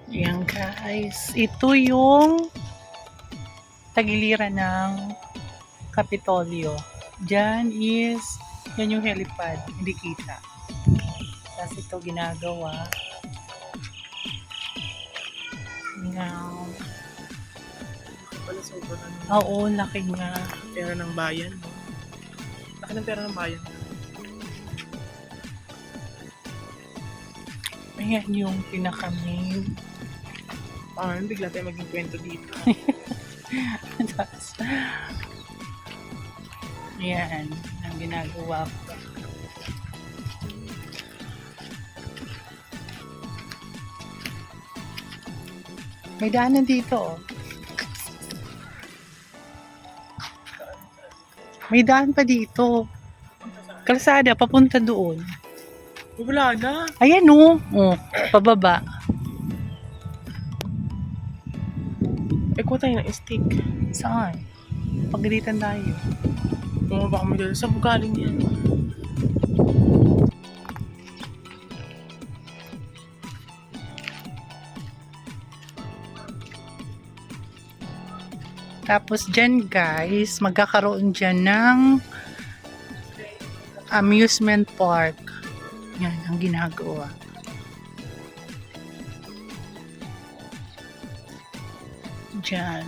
Ayan guys, ito yung tagiliran ng Kapitolyo. Diyan yan yung helipad, hindi kita. Tapos ito ginagawa. Now, Pala sobrang oo, laki nga. pera ng bayan. Laki ng pera ng bayan. Ayan yung pinaka-main. Bigla tayo maging kwento dito. Tapos, ayan, ang ginagawa ko. May daanan dito, oh. May daan pa dito. Kalsada, papunta doon. Wala na. Ayan, oh. Oh, pababa. Kuha tayo ng stick. Saan? Pagalitan tayo. Bumaba kami dito. Saan po galing yan? Tapos dyan guys, magkakaroon dyan ng amusement park. Yan ang ginagawa. Dyan.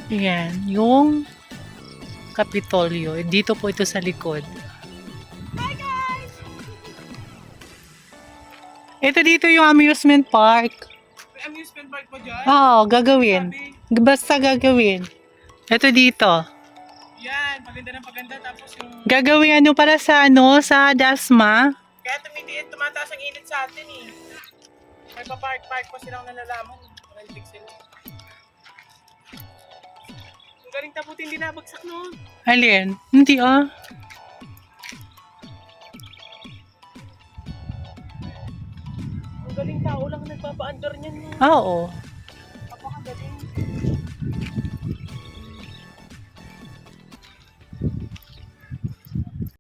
Yan, yung Kapitolyo. Dito po ito sa likod. Hi guys! Ito dito yung amusement park. May amusement park pa dyan? Oo, gagawin. Basta gagawin. Ito dito. Yan, paganda ng paganda. Tapos yung... Gagawin para sa sa Dasma. Kaya tumataas ang init sa atin eh. May pa-park pa silang nalalaman. Marantig sila. Ang galing taputin, hindi nabagsak noon. Alin? Hindi ah. Ang galing tao lang nagpapaandar niyan no. Oo. Napakagaling.